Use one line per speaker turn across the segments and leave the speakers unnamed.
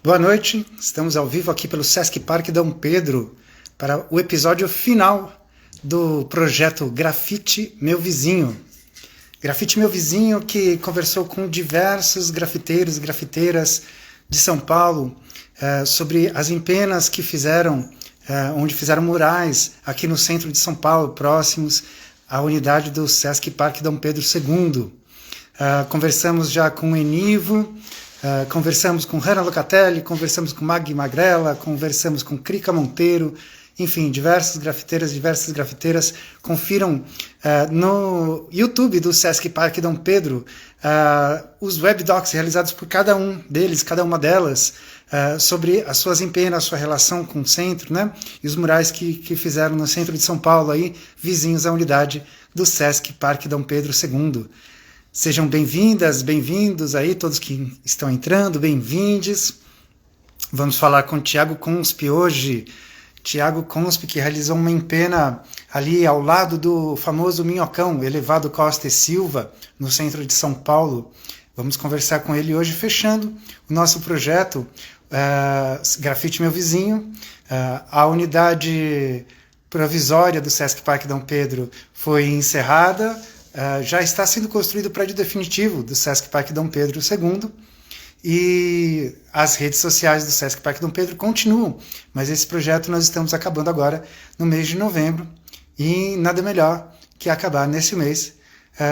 Boa noite, estamos ao vivo aqui pelo Sesc Parque Dom Pedro para o episódio final do projeto Grafite Meu Vizinho. Grafite Meu Vizinho, que conversou com diversos grafiteiros e grafiteiras de São Paulo sobre as empenas que fizeram, onde fizeram murais aqui no centro de São Paulo, próximos à unidade do Sesc Parque Dom Pedro II. Conversamos já com o Enivo, conversamos com Hanna Locatelli, conversamos com Magui Magrela, conversamos com Crica Monteiro, enfim, diversas grafiteiras. Confiram no YouTube do Sesc Parque Dom Pedro os webdocs realizados por cada um deles, cada uma delas, sobre as suas empenas, a sua relação com o centro, né? E os murais que fizeram no centro de São Paulo, aí, vizinhos à unidade do Sesc Parque Dom Pedro II. Sejam bem-vindas, bem-vindos aí, todos que estão entrando, bem-vindes. Vamos falar com o Thiago Conspi hoje. Thiago Conspi, que realizou uma empena ali ao lado do famoso Minhocão, Elevado Costa e Silva, no centro de São Paulo. Vamos conversar com ele hoje, fechando o nosso projeto Grafite Meu Vizinho. A unidade provisória do Sesc Parque Dom Pedro foi encerrada. Já está sendo construído o prédio definitivo do Sesc Parque Dom Pedro II e as redes sociais do Sesc Parque Dom Pedro continuam, mas esse projeto nós estamos acabando agora no mês de novembro e nada melhor que acabar nesse mês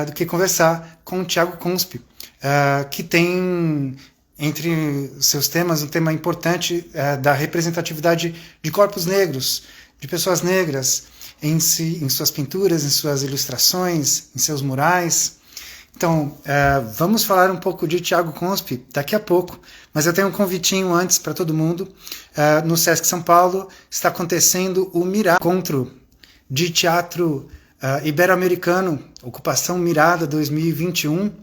do que conversar com o Thiago Conspi, que tem entre seus temas um tema importante da representatividade de corpos negros, de pessoas negras, em suas pinturas, em suas ilustrações, em seus murais. Então, vamos falar um pouco de Thiago Conspi daqui a pouco, mas eu tenho um convitinho antes para todo mundo. No Sesc São Paulo está acontecendo o Mirada, encontro de teatro ibero-americano, Ocupação Mirada 2021.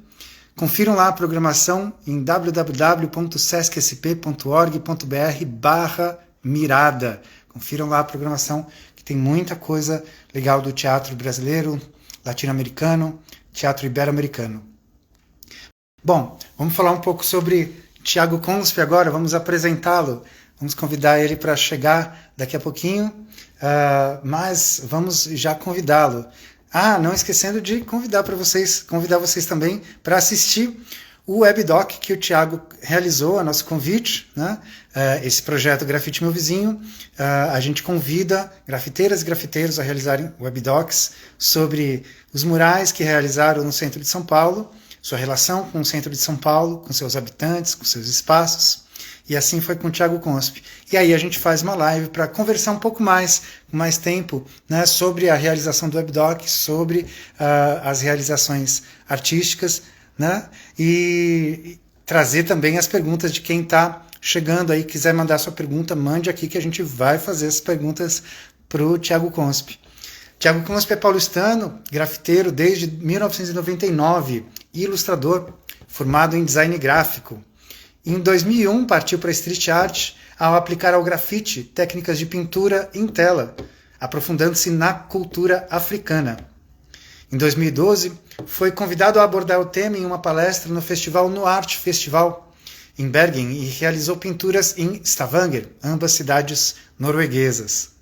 Confiram lá a programação em www.sescsp.org.br/mirada. Confiram lá a programação, que tem muita coisa legal do teatro brasileiro, latino-americano, teatro ibero-americano. Bom, vamos falar um pouco sobre Thiago Conspi agora, vamos apresentá-lo, vamos convidar ele para chegar daqui a pouquinho, mas vamos já convidá-lo. Não esquecendo de convidar vocês também para assistir o webdoc que o Thiago realizou, a nosso convite, né? Esse projeto Grafite Meu Vizinho, a gente convida grafiteiras e grafiteiros a realizarem webdocs sobre os murais que realizaram no centro de São Paulo, sua relação com o centro de São Paulo, com seus habitantes, com seus espaços, e assim foi com o Thiago Conspi. E aí a gente faz uma live para conversar um pouco mais, com mais tempo, né, sobre a realização do webdoc, sobre as realizações artísticas, né? E trazer também as perguntas de quem está chegando aí, quiser mandar sua pergunta, mande aqui que a gente vai fazer as perguntas para o Thiago Conspi. Thiago Conspi é paulistano, grafiteiro desde 1999 e ilustrador, formado em design gráfico. Em 2001 partiu para a street art ao aplicar ao grafite técnicas de pintura em tela, aprofundando-se na cultura africana. Em 2012, foi convidado a abordar o tema em uma palestra no Festival No Art Festival, em Bergen, e realizou pinturas em Stavanger, ambas cidades norueguesas.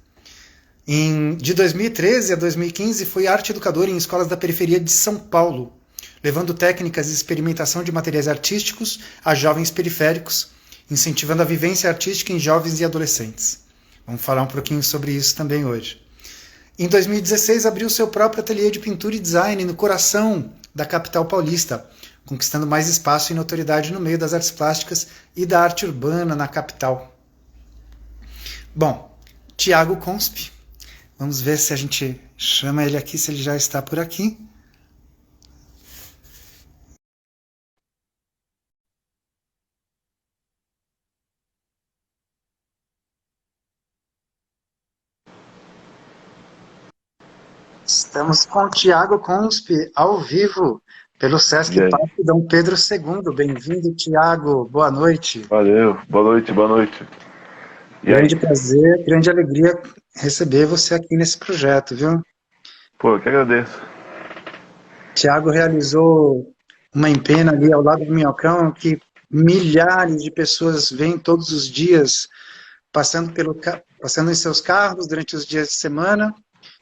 De 2013 a 2015, foi arte educador em escolas da periferia de São Paulo, levando técnicas de experimentação de materiais artísticos a jovens periféricos, incentivando a vivência artística em jovens e adolescentes. Vamos falar um pouquinho sobre isso também hoje. Em 2016, abriu seu próprio ateliê de pintura e design no coração da capital paulista, conquistando mais espaço e notoriedade no meio das artes plásticas e da arte urbana na capital. Bom, Thiago Conspi, vamos ver se a gente chama ele aqui, se ele já está por aqui. Estamos com o Thiago Conspi, ao vivo, pelo Sesc Parque Dom Pedro II. Bem-vindo, Thiago. Boa noite.
Valeu. Boa noite, boa noite.
Grande prazer, grande alegria receber você aqui nesse projeto, viu?
Pô, eu que agradeço.
Thiago realizou uma empena ali ao lado do Minhocão, que milhares de pessoas vêm todos os dias, passando em seus carros durante os dias de semana,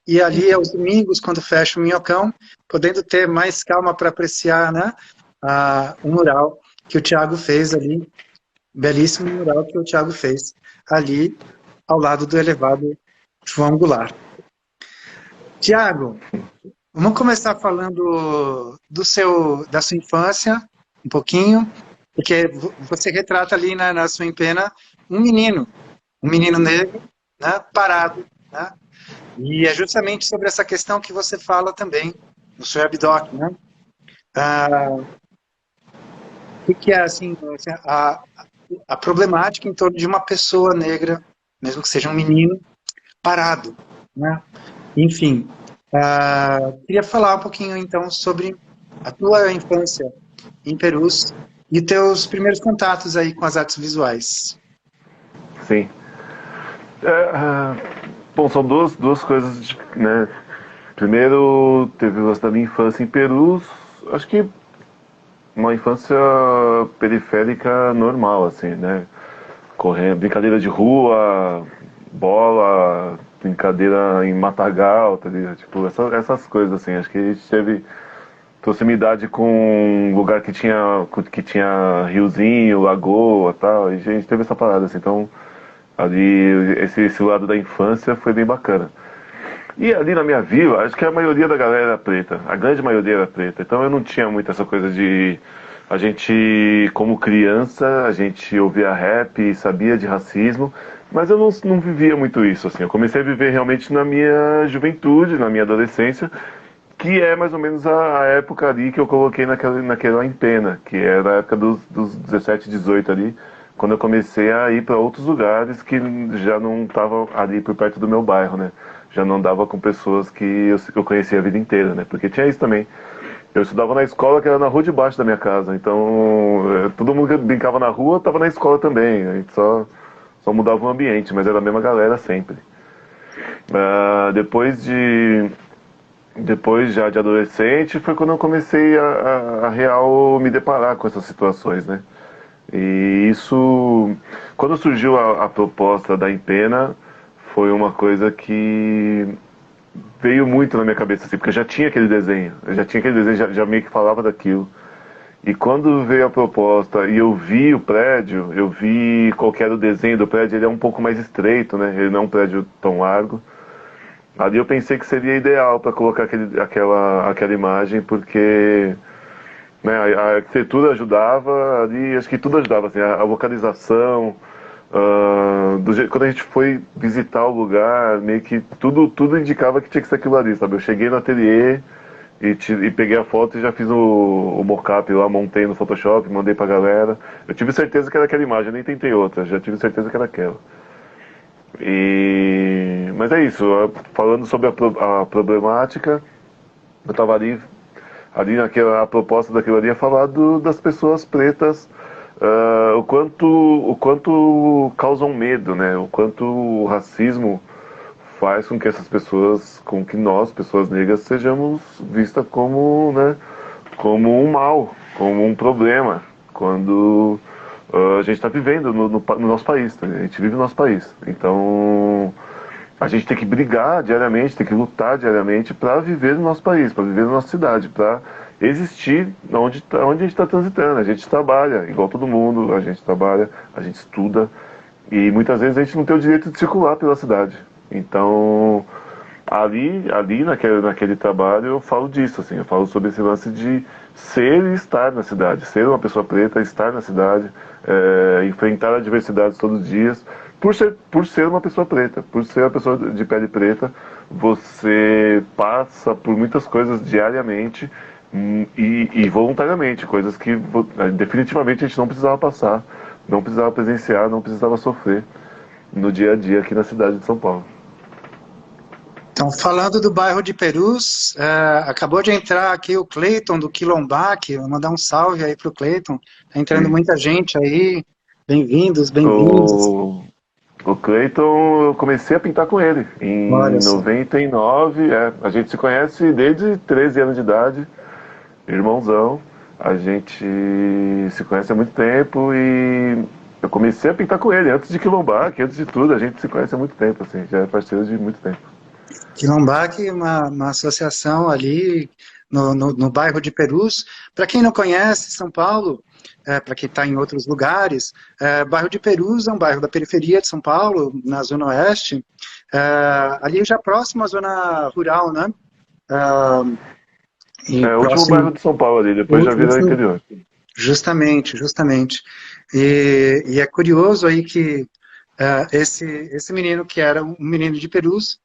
e ali aos domingos, quando fecha o Minhocão, podendo ter mais calma para apreciar, né, o mural que o Thiago fez ali, belíssimo mural que o Thiago fez ali ao lado do elevado João Goulart. Thiago, vamos começar falando da sua infância, um pouquinho, porque você retrata ali na sua empena um menino negro, né, parado, né? E é justamente sobre essa questão que você fala também no seu Abdoc, né? O que é assim, a problemática em torno de uma pessoa negra, mesmo que seja um menino, parado, né? Enfim, queria falar um pouquinho então sobre a tua infância em Perus e teus primeiros contatos aí com as artes visuais.
Sim. Bom, são duas coisas, né? Primeiro, teve o lance da minha infância em Perus, acho que uma infância periférica normal, assim, né? Correndo, brincadeira de rua, bola, brincadeira em matagal, tá ligado? Tipo, essas coisas, assim. Acho que a gente teve proximidade com um lugar que tinha riozinho, lagoa e tal, e a gente teve essa parada, assim. Então, ali, esse lado da infância foi bem bacana. E ali na minha vila, acho que a maioria da galera era preta, a grande maioria era preta, então eu não tinha muito essa coisa de... A gente, como criança, a gente ouvia rap e sabia de racismo, mas eu não vivia muito isso, assim. Eu comecei a viver realmente na minha juventude, na minha adolescência, que é mais ou menos a época ali que eu coloquei naquela empena, que era a época dos 17, 18 ali, quando eu comecei a ir para outros lugares que já não estavam ali por perto do meu bairro, né? Já não dava com pessoas que eu conhecia a vida inteira, né? Porque tinha isso também. Eu estudava na escola que era na rua de baixo da minha casa, então todo mundo que brincava na rua estava na escola também. A gente só mudava o ambiente, mas era a mesma galera sempre. Depois já de adolescente foi quando eu comecei a real me deparar com essas situações, né? E isso, quando surgiu a proposta da Empena, foi uma coisa que veio muito na minha cabeça, assim, porque eu já tinha aquele desenho, já meio que falava daquilo. E quando veio a proposta e eu vi o prédio, eu vi qual que era o desenho do prédio, ele é um pouco mais estreito, né? Ele não é um prédio tão largo. Ali eu pensei que seria ideal para colocar aquela imagem, porque, né, a arquitetura ajudava, ali acho que tudo ajudava, assim, a localização, quando a gente foi visitar o lugar, meio que tudo indicava que tinha que ser aquilo ali, sabe? Eu cheguei no ateliê e peguei a foto e já fiz o mockup lá, montei no Photoshop, mandei pra galera. Eu tive certeza que era aquela imagem, eu nem tentei outra, já tive certeza que era aquela. Mas é isso, falando sobre a problemática, eu estava ali a proposta daquilo ali é falar das pessoas pretas, o quanto causam medo, né? O quanto o racismo faz com que nós, pessoas negras, sejamos vistas como, né, como um mal, como um problema, quando a gente está vivendo no nosso país, tá? A gente vive no nosso país. Então, a gente tem que brigar diariamente, tem que lutar diariamente para viver no nosso país, para viver na nossa cidade, para existir onde a gente está transitando. A gente trabalha, igual todo mundo, a gente trabalha, a gente estuda, e muitas vezes a gente não tem o direito de circular pela cidade. Então, ali naquele trabalho eu falo disso, assim, eu falo sobre esse lance de ser e estar na cidade, ser uma pessoa preta, estar na cidade, enfrentar adversidades todos os dias, por ser uma pessoa preta, por ser uma pessoa de pele preta, você passa por muitas coisas diariamente e voluntariamente, coisas que definitivamente a gente não precisava passar, não precisava presenciar, não precisava sofrer no dia a dia aqui na cidade de São Paulo.
Então, falando do bairro de Perus, acabou de entrar aqui o Cleiton do Quilombac, vou mandar um salve aí pro Cleiton, tá entrando muita gente aí, bem-vindos, bem-vindos.
O Cleiton, eu comecei a pintar com ele em 99, a gente se conhece desde 13 anos de idade, irmãozão, A gente se conhece há muito tempo e eu comecei a pintar com ele antes de quilombar, que antes de tudo a gente se conhece há muito tempo, assim, já é parceiro de muito tempo.
Quilombac, uma associação ali no bairro de Perus. Para quem não conhece São Paulo, para quem está em outros lugares, bairro de Perus é um bairro da periferia de São Paulo, na Zona Oeste, ali já próximo à zona rural, né? E
É o último bairro
próximo,
de São Paulo ali, depois já virou interior.
justamente, justamente. E é curioso aí que esse menino, que era um menino de Perus,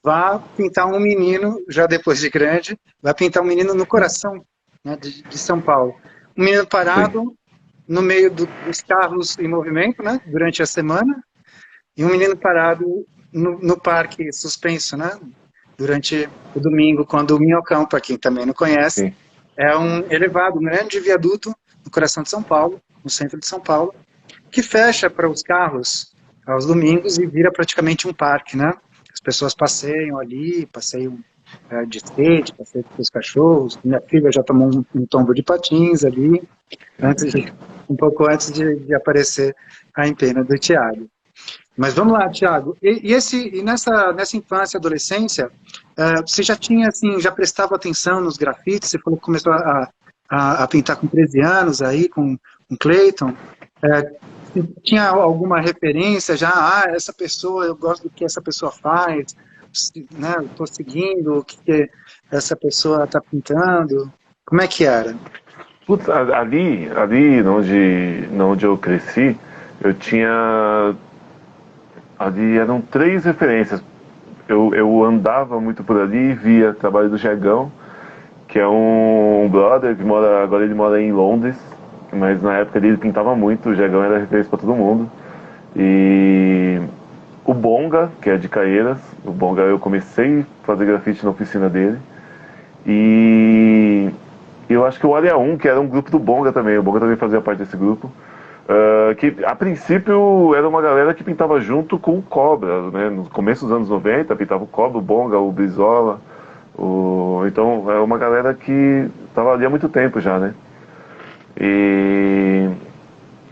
vai pintar um menino, já depois de grande, vai pintar um menino no coração, né, de São Paulo. Um menino
Sim.
parado no meio dos carros em movimento, né, durante a semana, e um menino parado no parque suspenso, né, durante o domingo, quando o Minhocão, para quem também não conhece,
Sim.
é um elevado, um grande viaduto no coração de São Paulo, no centro de São Paulo, que fecha para os carros aos domingos e vira praticamente um parque, né? As pessoas passeiam ali, passeiam de skate, passeiam com os cachorros. Minha filha já tomou um tombo de patins ali, um pouco antes de aparecer a empena do Tiago. Mas vamos lá, Tiago. E nessa infância e adolescência, você já tinha, assim, já prestava atenção nos grafites? Você falou que começou a pintar com 13 anos aí, com Clayton. Tinha alguma referência já? Ah, essa pessoa, eu gosto do que essa pessoa faz, né? Estou seguindo o que essa pessoa está pintando. Como é que era?
Putz, ali onde eu cresci, eu tinha. Ali eram três referências. Eu andava muito por ali e via trabalho do Jegão, que é um brother que mora. Agora ele mora em Londres, mas na época ele pintava muito, o Jegão era referência pra todo mundo. E o Bonga, que é de Caeiras, o Bonga eu comecei a fazer grafite na oficina dele. E eu acho que o Área 1, que era um grupo do Bonga também, o Bonga também fazia parte desse grupo. Que a princípio era uma galera que pintava junto com o Cobra, né? No começo dos anos 90 pintava o Cobra, o Bonga, o Brizola. Então é uma galera que estava ali há muito tempo já, né? E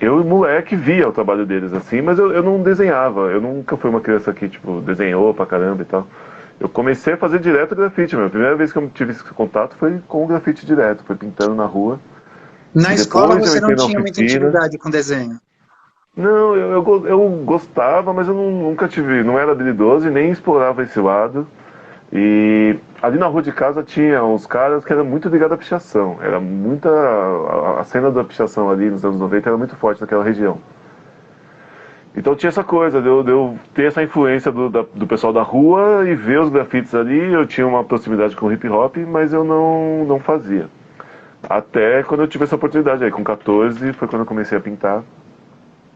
eu, moleque, via o trabalho deles assim, mas eu não desenhava. Eu nunca fui uma criança que, tipo, desenhou pra caramba e tal. Eu comecei a fazer direto grafite, meu. A primeira vez que eu tive esse contato foi com o grafite direto, foi pintando na rua.
Na
E
escola
depois eu
você não
entrei na
tinha muita
oficina.
intimidade com desenho.
Não, eu gostava, mas eu nunca tive, não era habilidoso e nem explorava esse lado. E ali na rua de casa tinha uns caras que eram muito ligados à pichação. Era muita. A cena da pichação ali nos anos 90 era muito forte naquela região. Então tinha essa coisa de eu ter essa influência do pessoal da rua e ver os grafites ali. Eu tinha uma proximidade com o hip hop, mas eu não fazia. Até quando eu tive essa oportunidade aí, com 14, foi quando eu comecei a pintar.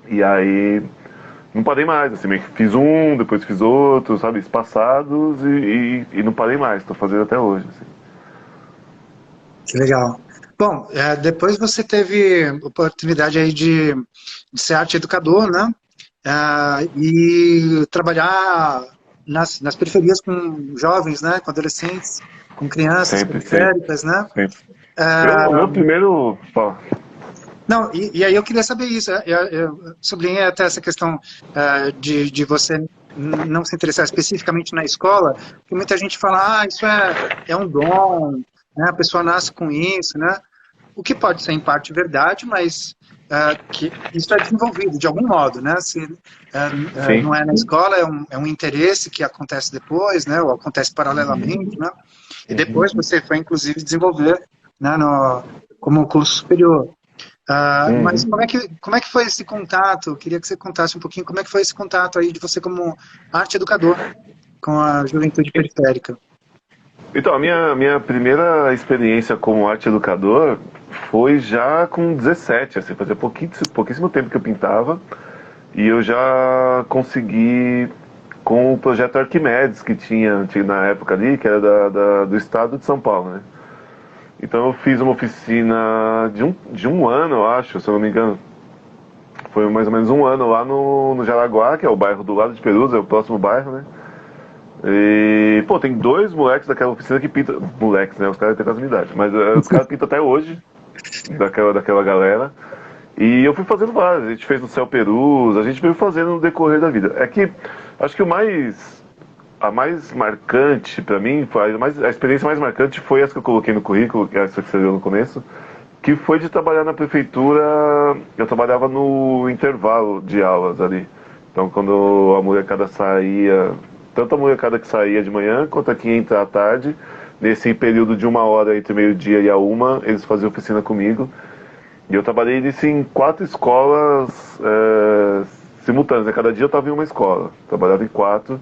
E aí não parei mais, assim, meio que fiz um, depois fiz outro, sabe, espaçados e não parei mais, tô fazendo até hoje, assim.
Que legal. Bom, depois você teve oportunidade aí de ser arte educador, né? E trabalhar nas periferias com jovens, né? Com adolescentes, com crianças
Sempre, sempre,
periféricas, né?
sempre. O
Ah,
meu primeiro. Ó,
não, e aí eu queria saber isso. Eu sublinhei até essa questão de você não se interessar especificamente na escola, porque muita gente fala, isso é um dom, né? A pessoa nasce com isso, né? O que pode ser em parte verdade, mas que isso é desenvolvido de algum modo, né? Se
sim.
não é na escola, é um interesse que acontece depois, né? Ou acontece paralelamente, né? E depois você foi, inclusive, desenvolver, né, como curso superior. Mas
Uhum.
como é que foi esse contato? Eu queria que você contasse um pouquinho como é que foi esse contato aí de você como arte educador com a juventude periférica.
Então, a minha primeira experiência como arte educador foi já com 17, assim, fazia pouquíssimo tempo que eu pintava e eu já consegui com o projeto Arquimedes que tinha na época ali, que era do estado de São Paulo, né? Então eu fiz uma oficina de um ano, eu acho, se eu não me engano. Foi mais ou menos um ano lá no Jaraguá, que é o bairro do lado de Perus, é o próximo bairro, né? E, pô, tem dois moleques daquela oficina que pintam. Moleques, né? Os caras têm quase minha idade. Mas os caras pintam até hoje. daquela galera. E eu fui fazendo várias, a gente fez no Céu Perus, a gente veio fazendo no decorrer da vida. É que acho que a mais marcante pra mim, a experiência mais marcante foi essa que eu coloquei no currículo, que é essa que você viu no começo, que foi de trabalhar na prefeitura. Eu trabalhava no intervalo de aulas ali. Então quando a molecada saía, tanto a molecada que saía de manhã quanto a que ia entrar à tarde, nesse período de 1 hora entre meio-dia e a 1, eles faziam oficina comigo. E eu trabalhei nisso em 4 escolas simultâneas, né? Cada dia eu estava em uma escola. Trabalhava em 4,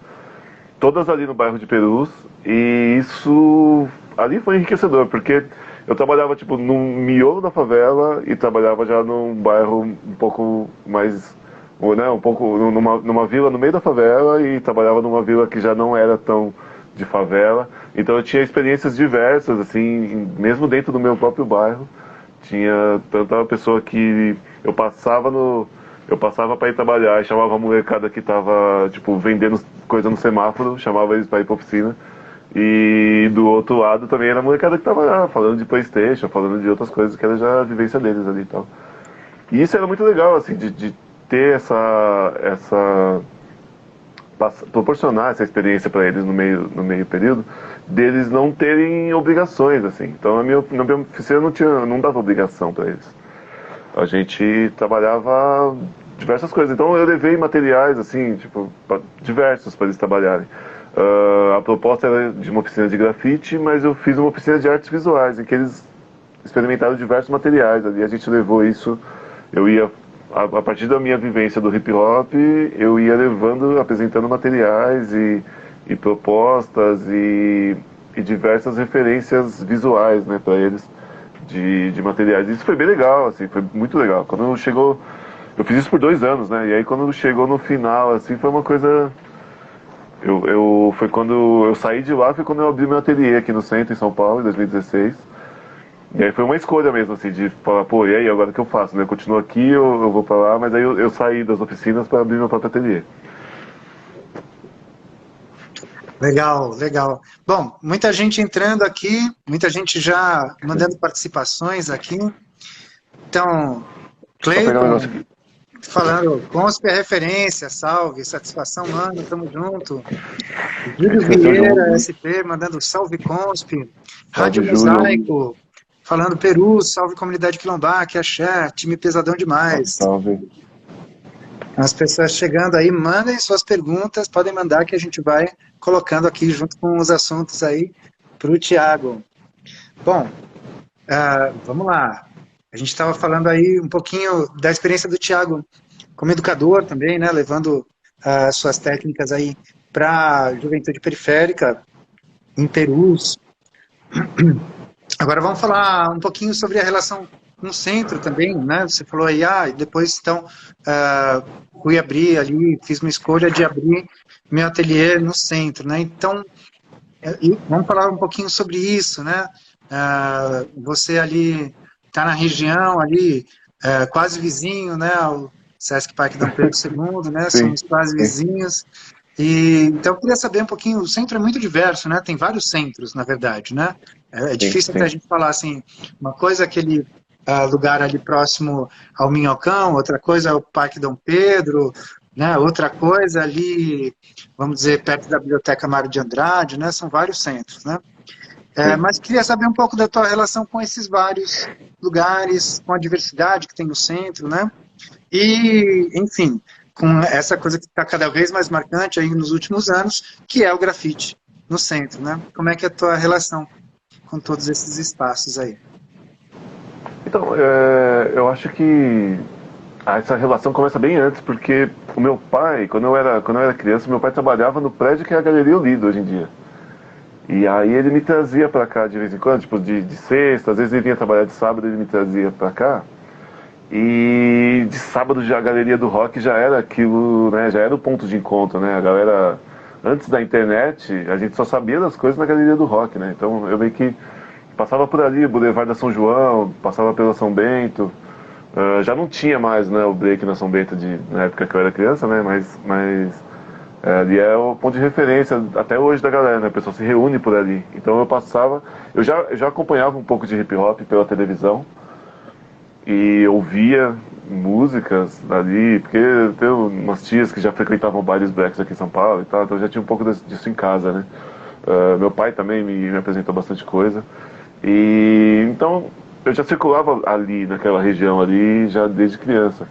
todas ali no bairro de Perus. E isso ali foi enriquecedor, porque eu trabalhava tipo no miolo da favela e trabalhava já num bairro um pouco mais, né, um pouco numa vila no meio da favela, e trabalhava numa vila que já não era tão de favela. Então eu tinha experiências diversas, assim, mesmo dentro do meu próprio bairro. Tinha tanta pessoa que eu passava para ir trabalhar e chamava a molecada que tava, tipo, vendendo coisa no semáforo, chamava eles para ir pra oficina. E do outro lado também era a molecada que tava lá, falando de PlayStation, falando de outras coisas que era já a vivência deles ali e tal. E isso era muito legal, assim, de ter proporcionar essa experiência para eles no meio período, deles não terem obrigações, assim. Então na minha oficina não dava obrigação para eles. A gente trabalhava diversas coisas. Então eu levei materiais, assim, tipo, diversos para eles trabalharem. A proposta era de uma oficina de grafite, mas eu fiz uma oficina de artes visuais, em que eles experimentaram diversos materiais. Ali a gente levou isso, eu ia, a partir da minha vivência do hip hop, eu ia levando, apresentando materiais e propostas e diversas referências visuais, né, para eles, de materiais. Isso foi bem legal, assim, foi muito legal. Quando chegou, eu fiz isso por 2 anos, né, e aí quando chegou no final, assim, foi uma coisa... Foi quando eu saí de lá, foi quando eu abri meu ateliê aqui no centro, em São Paulo, em 2016. E aí foi uma escolha mesmo, assim, de falar, pô, e aí, agora o que eu faço, né? Eu continuo aqui, eu vou pra lá, mas aí eu saí das oficinas para abrir meu próprio ateliê.
Legal, legal. Bom, muita gente entrando aqui, muita gente já mandando participações aqui. Então,
Só pegar um negócio
Cleiton
aqui.
falando, Consp é referência, salve, satisfação, mano, tamo junto. Júlio
Esqueceu de
Vieira,
um.
SP, mandando salve Consp. Rádio
Salve, Júlio.
Mosaico, falando Peru, salve comunidade quilombaque, axé, time pesadão
Salve,
demais.
salve.
As pessoas chegando aí, mandem suas perguntas, podem mandar que a gente vai colocando aqui junto com os assuntos aí para o Tiago. Bom, vamos lá. A gente estava falando aí um pouquinho da experiência do Tiago como educador também, né, levando suas técnicas aí para a juventude periférica em Perus. Agora vamos falar um pouquinho sobre a relação com o centro também, né? Você falou aí, e depois então fui abrir ali, fiz uma escolha de abrir meu ateliê no centro, né? Então, vamos falar um pouquinho sobre isso, né? Você ali está na região ali, quase vizinho, né? Ao Sesc Parque Dom Pedro II, né?
Sim,
Somos quase
sim,
vizinhos. E então eu queria saber um pouquinho, o centro é muito diverso, né? Tem vários centros, na verdade, né? É
sim,
difícil até a
sim.
gente falar assim, uma coisa é aquele lugar ali próximo ao Minhocão, outra coisa é o Parque Dom Pedro, né? Outra coisa ali, vamos dizer, perto da Biblioteca Mário de Andrade, né? São vários centros, né?
Sim.
Mas queria saber um pouco da tua relação com esses vários lugares, com a diversidade que tem no centro, né? E, enfim, com essa coisa que está cada vez mais marcante aí nos últimos anos, que é o grafite no centro, né? Como é que é a tua relação com todos esses espaços aí?
Então, eu acho que essa relação começa bem antes, porque o meu pai, quando eu era criança, meu pai trabalhava no prédio que é a Galeria Olido hoje em dia. E aí ele me trazia pra cá de vez em quando, tipo de sexta, às vezes ele vinha trabalhar de sábado, ele me trazia pra cá. E de sábado já a Galeria do Rock já era aquilo, né, já era o ponto de encontro, né? A galera, antes da internet, a gente só sabia das coisas na Galeria do Rock, né? Então eu meio que passava por ali, Boulevard da São João, passava pela São Bento. Já não tinha mais, né, o break na São Bento na época que eu era criança, né? Mas ali é o ponto de referência até hoje da galera, né? O pessoal se reúne por ali. Então eu já acompanhava um pouco de hip hop pela televisão. e ouvia músicas ali, porque tem umas tias que já frequentavam bares blacks aqui em São Paulo e tal, então eu já tinha um pouco disso em casa, né? Meu pai também me apresentou bastante coisa. E então eu já circulava ali naquela região ali já desde criança.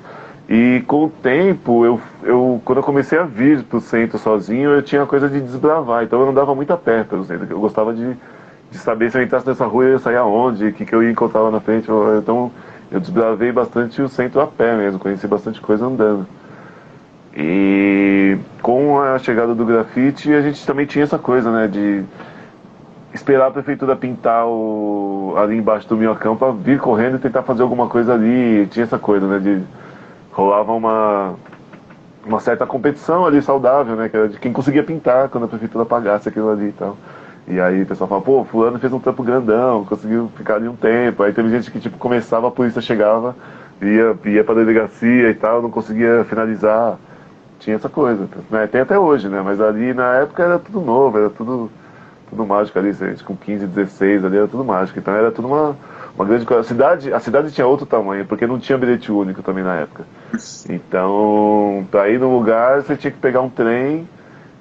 E com o tempo, quando eu comecei a vir pro centro sozinho, eu tinha a coisa de desbravar. Então eu não dava muito a pé pelo centro. Eu gostava de saber se eu entrasse nessa rua eu ia sair aonde, o que eu ia encontrar lá na frente. Então eu desbravei bastante o centro a pé mesmo, conheci bastante coisa andando. E com a chegada do grafite, a gente também tinha essa coisa, né, de esperar a prefeitura pintar ali embaixo do minhocão para vir correndo e tentar fazer alguma coisa ali. Tinha essa coisa, né, de rolava uma certa competição ali saudável, né, que era de quem conseguia pintar quando a prefeitura pagasse aquilo ali e tal. E aí o pessoal fala, pô, fulano fez um trampo grandão, conseguiu ficar ali um tempo. Aí teve gente que tipo começava, a polícia chegava, ia pra delegacia e tal, não conseguia finalizar. Tinha essa coisa, né? Tem até hoje, né? Mas ali na época era tudo novo, era tudo mágico ali, gente, com 15, 16 ali era tudo mágico. Então era tudo uma grande coisa. A cidade tinha outro tamanho, porque não tinha bilhete único também na época. Então, pra ir no lugar, você tinha que pegar um trem,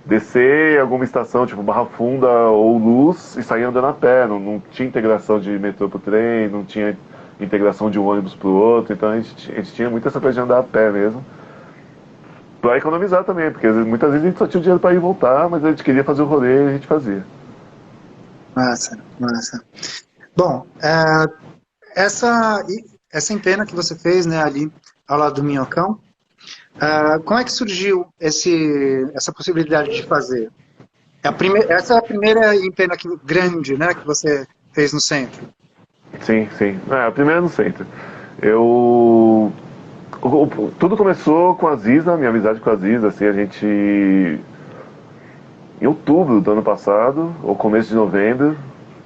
descer em alguma estação, tipo Barra Funda ou Luz, e sair andando a pé. Não tinha integração de metrô pro trem, não tinha integração de um ônibus pro outro. Então a gente tinha muito essa coisa de andar a pé mesmo. Pra economizar também, porque muitas vezes a gente só tinha dinheiro pra ir e voltar, mas a gente queria fazer o rolê e a gente fazia.
Massa, massa. Bom, essa, essa empena que você fez, né, ali ao lado do Minhocão, como é que surgiu essa possibilidade de fazer? Essa é a primeira empena grande, né, que você fez no centro.
Sim, sim. A primeira no centro. Eu. Tudo começou com a Ziza, minha amizade com a Ziza, assim, a gente. Em outubro do ano passado, ou começo de novembro,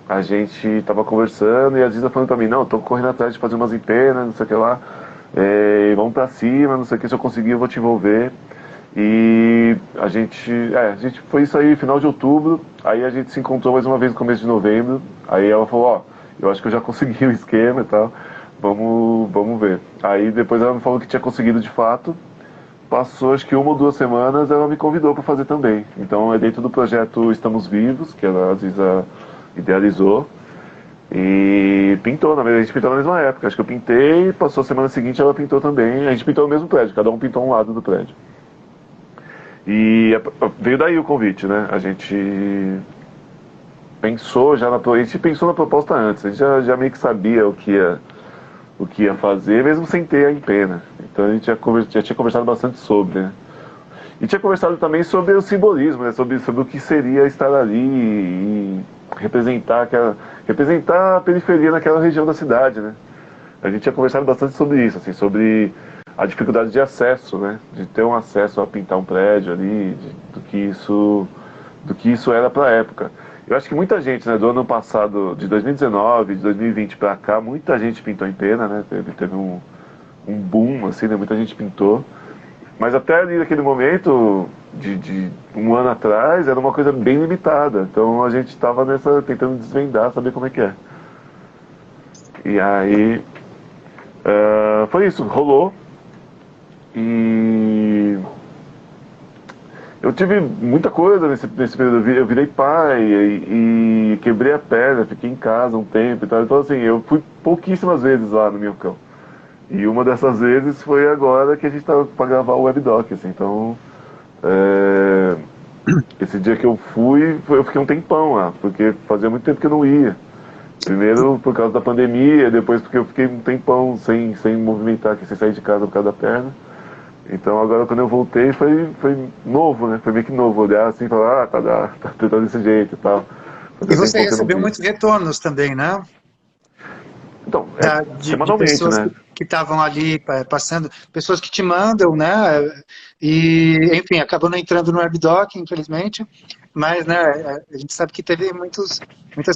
a gente tava conversando e a Ziza falando pra mim, não, eu tô correndo atrás de fazer umas empenas, não sei o que lá, vamos pra cima, não sei o que, se eu conseguir eu vou te envolver. E a gente foi isso aí, final de outubro, aí a gente se encontrou mais uma vez no começo de novembro, aí ela falou, ó, eu acho que eu já consegui o esquema e tal, vamos ver. Aí depois ela me falou que tinha conseguido de fato, passou acho que 1 ou 2 semanas, ela me convidou para fazer também. Então é dentro do projeto Estamos Vivos, que ela às vezes idealizou, e pintou, na verdade, a gente pintou na mesma época. Acho que eu pintei, passou a semana seguinte ela pintou também. A gente pintou no mesmo prédio, cada um pintou um lado do prédio. E veio daí o convite, né? A gente pensou a gente pensou na proposta antes, a gente já meio que sabia o que ia fazer, mesmo sem ter a empena. Então a gente já tinha conversado bastante sobre, né? E tinha conversado também sobre o simbolismo, né? Sobre o que seria estar ali e representar a periferia naquela região da cidade, né? A gente tinha conversado bastante sobre isso, assim, sobre a dificuldade de acesso, né? De ter um acesso a pintar um prédio ali, do que isso era para a época. Eu acho que muita gente, né, do ano passado, de 2019, de 2020 para cá, muita gente pintou em pena, né? Teve um boom, assim, né? Muita gente pintou. Mas até ali naquele momento, de um ano atrás, era uma coisa bem limitada. Então a gente estava tentando desvendar, saber como é que é. E aí, foi isso, rolou. E eu tive muita coisa nesse período. Eu virei pai e quebrei a perna, fiquei em casa um tempo e tal. Então, assim, eu fui pouquíssimas vezes lá no Minhocão. E uma dessas vezes foi agora que a gente estava para gravar o webdoc, assim. Então, esse dia que eu fui, eu fiquei um tempão lá, porque fazia muito tempo que eu não ia. Primeiro por causa da pandemia, depois porque eu fiquei um tempão sem movimentar, aqui, sem sair de casa por causa da perna. Então agora quando eu voltei foi novo, né? Foi meio que novo, olhar assim e falar, tá tentando desse jeito e tal.
E você recebeu muitos retornos também, né?
Então,
De
semanalmente,
pessoas
né?
que estavam ali passando, pessoas que te mandam, né? E, enfim, acabou não entrando no webdoc, infelizmente, mas, né, a gente sabe que teve muitas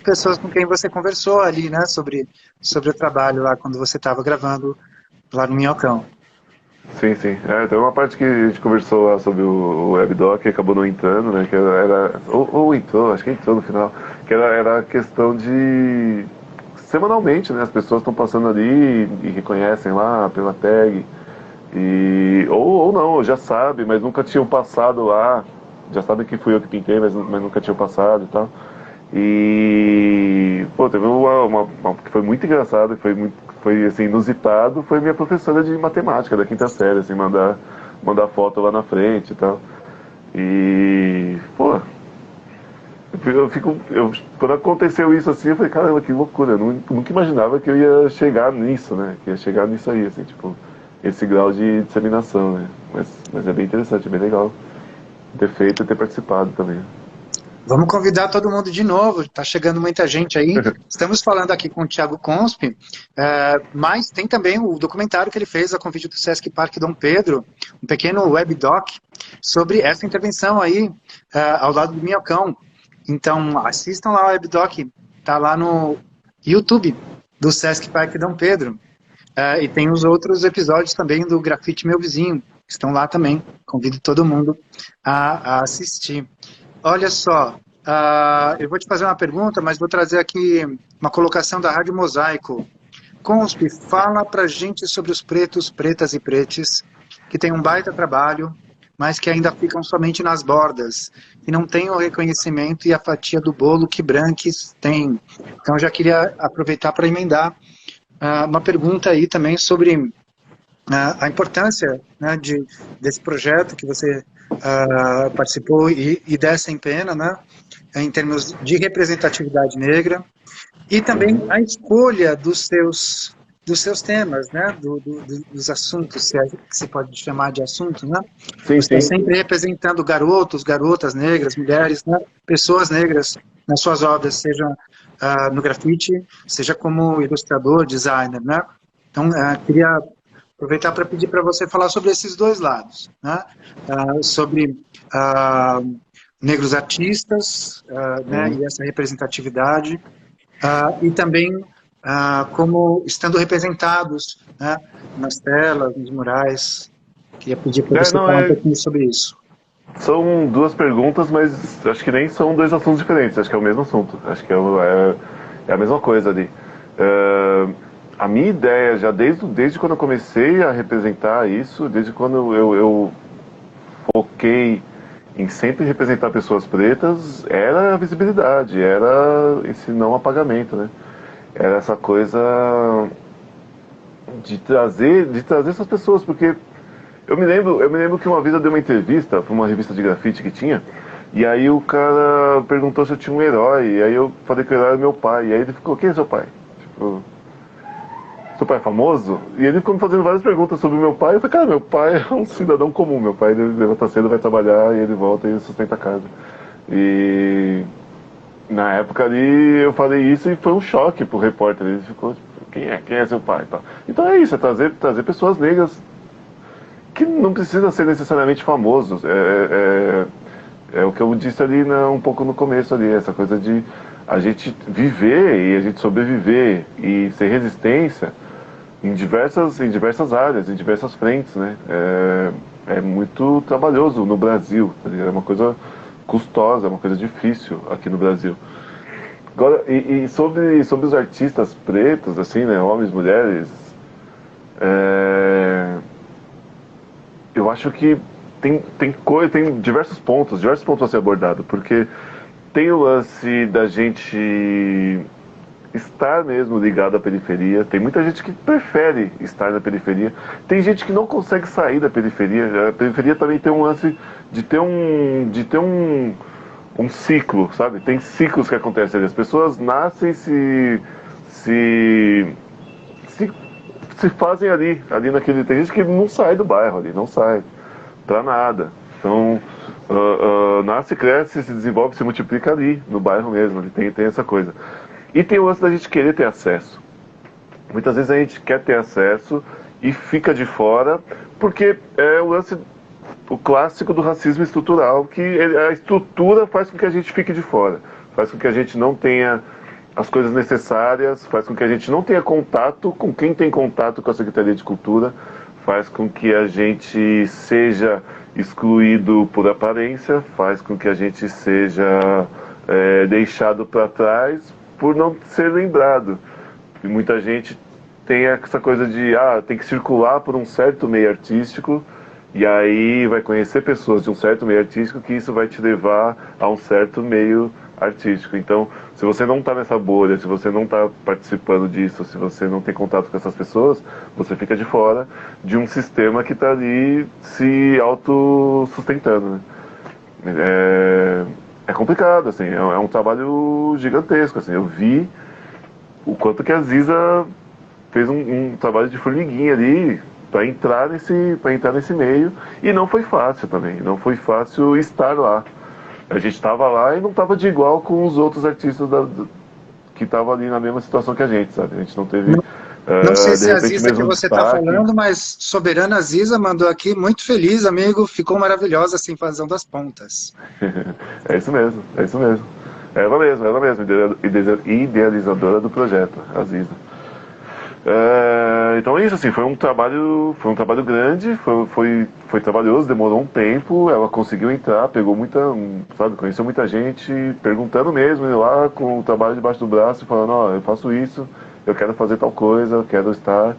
pessoas com quem você conversou ali, né, sobre o trabalho lá quando você estava gravando lá no Minhocão.
Sim, sim. Tem uma parte que a gente conversou lá sobre o webdoc e acabou não entrando, né? Que ou entrou, acho que entrou no final. Que era a questão de semanalmente, né? As pessoas estão passando ali e reconhecem lá pela tag. Ou não, já sabe, mas nunca tinham passado lá. Já sabem que fui eu que pintei, mas nunca tinham passado e tal. E pô, teve uma que foi muito engraçado, foi assim, inusitado, foi minha professora de matemática da quinta série, assim, mandar foto lá na frente e tal. E pô, quando aconteceu isso assim, eu falei, caramba, que loucura, eu nunca imaginava que eu ia chegar nisso, né? Que ia chegar nisso aí, assim, tipo, esse grau de disseminação, né? Mas é bem interessante, é bem legal ter feito e ter participado também.
Vamos convidar todo mundo de novo, está chegando muita gente aí. Estamos falando aqui com o Thiago Consp, mas tem também o documentário que ele fez a convite do Sesc Parque Dom Pedro, um pequeno webdoc sobre essa intervenção aí ao lado do Minhocão. Então assistam lá o webdoc, está lá no YouTube do Sesc Parque Dom Pedro. E tem os outros episódios também do Grafite Meu Vizinho, estão lá também. Convido todo mundo a assistir. Olha só, eu vou te fazer uma pergunta, mas vou trazer aqui uma colocação da Rádio Mosaico. Consp, fala pra gente sobre os pretos, pretas e pretes, que tem um baita trabalho, mas que ainda ficam somente nas bordas, e não tem o reconhecimento e a fatia do bolo que branques têm. Então, já queria aproveitar para emendar uma pergunta aí também sobre a importância, né, desse projeto que você participou e desempenha, né, em termos de representatividade negra, e também a escolha dos seus temas, né, dos assuntos, se pode chamar de assunto, né?
Sim,
Você está
sim.
sempre representando garotos, garotas negras, mulheres, né, pessoas negras nas suas obras, seja no grafite, seja como ilustrador, designer, né? Então, queria aproveitar para pedir para você falar sobre esses dois lados, né? Sobre negros artistas, né, e essa representatividade, e também como estando representados, né, nas telas, nos murais. Queria pedir para você
Não,
falar um pouquinho sobre isso.
são duas perguntas, mas acho que nem são dois assuntos diferentes, acho que é o mesmo assunto, acho que é a mesma coisa ali. A minha ideia, já desde quando eu comecei a representar isso, desde quando eu foquei em sempre representar pessoas pretas, era a visibilidade, era esse não apagamento, né? Era essa coisa de trazer essas pessoas, porque eu me lembro que uma vez eu dei uma entrevista para uma revista de grafite que tinha, e aí o cara perguntou se eu tinha um herói, e aí eu falei que o herói era meu pai, e aí ele ficou, quem é seu pai? Tipo, seu pai é famoso? E ele ficou me fazendo várias perguntas sobre o meu pai, eu falei, cara, meu pai é um cidadão comum, meu pai ele levanta cedo, vai trabalhar, e ele volta e sustenta a casa. E na época ali eu falei isso e foi um choque pro repórter, ele ficou, tipo, quem é seu pai? Então é isso, é trazer pessoas negras que não precisa ser necessariamente famosos. É o que eu disse ali um pouco no começo ali, essa coisa de a gente viver e a gente sobreviver e ser resistência em diversas áreas, em diversas frentes, né? É muito trabalhoso no Brasil, tá ligado? É uma coisa custosa, é uma coisa difícil aqui no Brasil. Agora, e sobre os artistas pretos, assim, né? Homens, mulheres, eu acho que tem diversos pontos a ser abordado, porque tem o lance da gente estar mesmo ligado à periferia, tem muita gente que prefere estar na periferia, tem gente que não consegue sair da periferia, a periferia também tem um lance de ter um ciclo, sabe? Tem ciclos que acontecem ali, as pessoas nascem, se fazem ali naquele. Tem gente que não sai do bairro ali, não sai pra nada. Então, nasce, cresce, se desenvolve, se multiplica ali, no bairro mesmo, ali tem essa coisa. E tem o lance da gente querer ter acesso. Muitas vezes a gente quer ter acesso e fica de fora, porque é o clássico do racismo estrutural, que a estrutura faz com que a gente fique de fora, faz com que a gente não tenha as coisas necessárias, faz com que a gente não tenha contato com quem tem contato com a Secretaria de Cultura, faz com que a gente seja excluído por aparência, faz com que a gente seja deixado para trás por não ser lembrado. E muita gente tem essa coisa de, tem que circular por um certo meio artístico, e aí vai conhecer pessoas de um certo meio artístico, que isso vai te levar a um certo meio artístico. Então, se você não está nessa bolha, se você não está participando disso, se você não tem contato com essas pessoas, você fica de fora de um sistema que está ali se autossustentando, né? É complicado, assim, é um trabalho gigantesco, assim. Eu vi o quanto que a Ziza fez um trabalho de formiguinha ali para entrar nesse meio, e não foi fácil também, não foi fácil estar lá. A gente estava lá e não estava de igual com os outros artistas que estavam ali na mesma situação que a gente, sabe? A gente não teve,
Não sei
de
se é a
repente, o
Ziza que
mesmo
você está
destaque.
falando, mas Soberana Ziza mandou aqui, muito feliz, amigo, ficou maravilhosa essa invasão das pontas.
É isso mesmo, é isso mesmo. Ela mesma, idealizadora do projeto, a Ziza. Então é isso, assim, foi um trabalho grande, foi trabalhoso, demorou um tempo, ela conseguiu entrar, pegou conheceu muita gente, perguntando mesmo, indo lá com o trabalho debaixo do braço, falando, eu faço isso, eu quero fazer tal coisa, eu quero estar.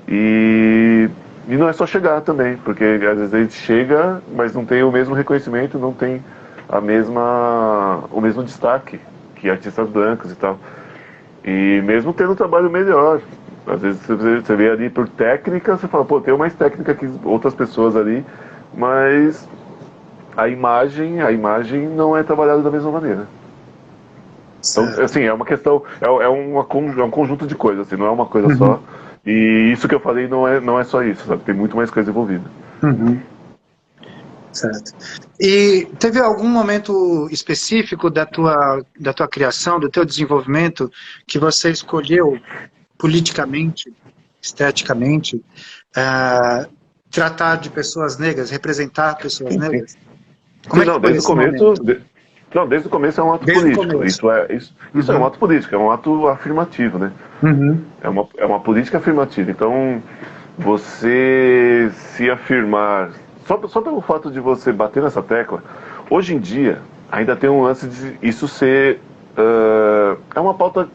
E não é só chegar também, porque às vezes a gente chega, mas não tem o mesmo reconhecimento, não tem o mesmo destaque que artistas brancos e tal. E mesmo tendo um trabalho melhor, às vezes você vê ali por técnica, você fala, pô, tem mais técnica que outras pessoas ali, mas a imagem não é trabalhada da mesma maneira. Então, assim, é uma questão, é um conjunto de coisas, assim, não é uma coisa só. E isso que eu falei não é só isso, sabe? Tem muito mais coisa envolvida.
Certo. E teve algum momento específico da tua criação, do teu desenvolvimento, que você escolheu politicamente, esteticamente, tratar de pessoas negras, representar pessoas negras? Como é que foi esse momento?
Desde o começo é um ato
Desde o
político.
começo.
Isso é um ato político, é um ato afirmativo, né? É uma política afirmativa. Então, você se afirmar, só pelo fato de você bater nessa tecla, hoje em dia, ainda tem um lance de isso ser. É uma pauta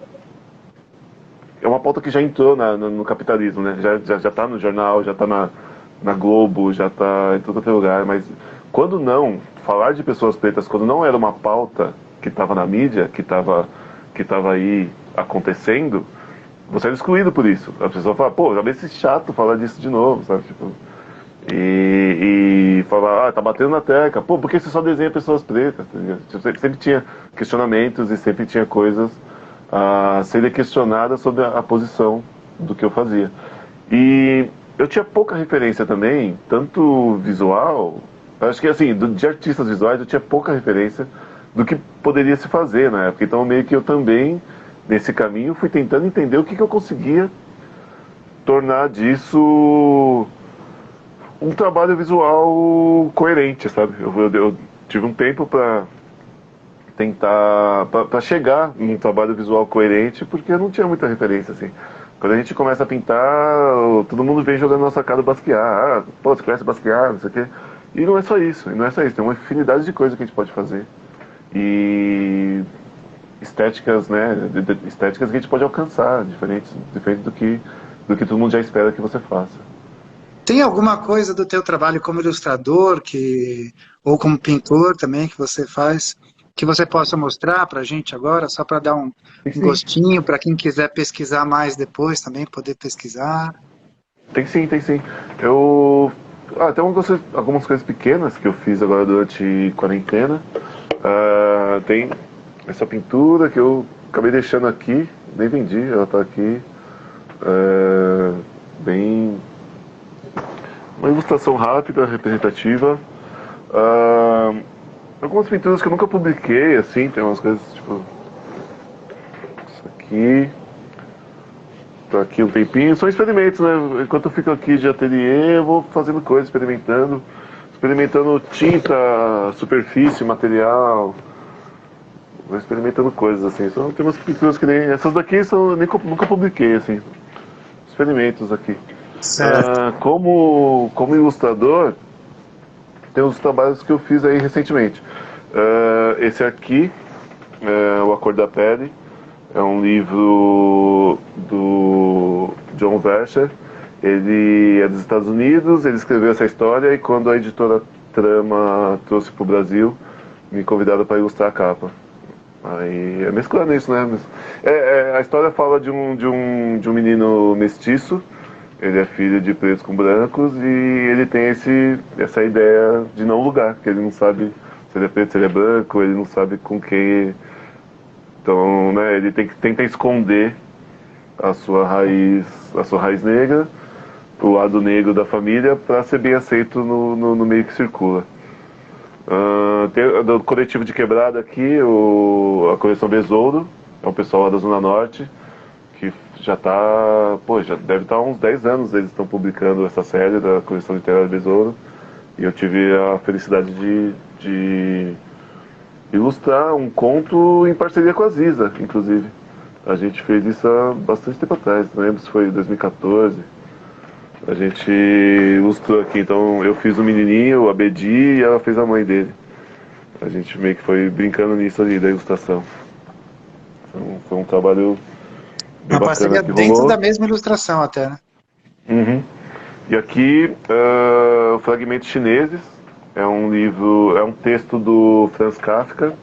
que já entrou no capitalismo, né? Já tá no jornal, já tá na Globo, já tá em todo outro lugar, mas quando não, falar de pessoas pretas, quando não era uma pauta que estava na mídia, que estava aí acontecendo, você era excluído por isso. A pessoa fala, pô, já vê esse chato falar disso de novo, sabe? Tipo, e falar, tá batendo na tecla, pô, por que você só desenha pessoas pretas? Sempre tinha questionamentos e sempre tinha coisas a serem questionadas sobre a posição do que eu fazia. E eu tinha pouca referência também, tanto visual, acho que assim, de artistas visuais eu tinha pouca referência do que poderia se fazer na época. Então meio que eu também, nesse caminho, fui tentando entender o que eu conseguia tornar disso um trabalho visual coerente, sabe? Eu tive um tempo para tentar, para chegar num trabalho visual coerente, porque eu não tinha muita referência, assim. Quando a gente começa a pintar, todo mundo vem jogando na nossa cara o Basquiat. Pô, você conhece Basquiat, não sei o quê. E não é só isso, tem uma infinidade de coisas que a gente pode fazer. E estéticas, né, estéticas que a gente pode alcançar, diferente do que todo mundo já espera que você faça.
Tem alguma coisa do teu trabalho como ilustrador ou como pintor também que você faz, que você possa mostrar para a gente agora, só para dar um gostinho, para quem quiser pesquisar mais depois também poder pesquisar?
Tem sim. Tem algumas coisas pequenas que eu fiz agora durante quarentena. Tem essa pintura que eu acabei deixando aqui, nem vendi, ela tá aqui. Bem... Uma ilustração rápida, representativa. Algumas pinturas que eu nunca publiquei, assim, tem umas coisas tipo... Isso aqui... Tô aqui um tempinho, são experimentos, né? Enquanto eu fico aqui de ateliê, eu vou fazendo coisas, experimentando tinta, superfície, material, vou experimentando coisas assim. Tem umas pinturas que nem essas daqui eu nunca publiquei, assim, experimentos aqui. Como ilustrador, tem os trabalhos que eu fiz aí recentemente. Esse aqui, O A Cor da Pele, É um livro do John Vercher. Ele é dos Estados Unidos, ele escreveu essa história e quando a editora Trama trouxe para o Brasil, me convidaram para ilustrar a capa. Aí é mesclando isso, né? A história fala de um menino mestiço. Ele é filho de pretos com brancos e ele tem essa ideia de não lugar, que ele não sabe se ele é preto, se ele é branco, ele não sabe com quem. Então, né, ele tenta esconder a sua raiz negra, o lado negro da família, para ser bem aceito no meio que circula. Tem do coletivo de quebrada aqui, a coleção Besouro, é um pessoal lá da Zona Norte, que já deve estar há uns 10 anos eles estão publicando essa série da coleção literária Besouro, e eu tive a felicidade de ilustrar um conto em parceria com a Ziza, inclusive. A gente fez isso há bastante tempo atrás, não lembro se foi em 2014. A gente ilustrou aqui, então eu fiz o menininho, o Abedi, e ela fez a mãe dele. A gente meio que foi brincando nisso ali, da ilustração. Então, foi um trabalho bem
Uma
bacana
parceria
que
dentro
rolou.
da mesma ilustração até, né?
Uhum. E aqui, Fragmentos Chineses, é um livro, é um texto do Franz Kafka,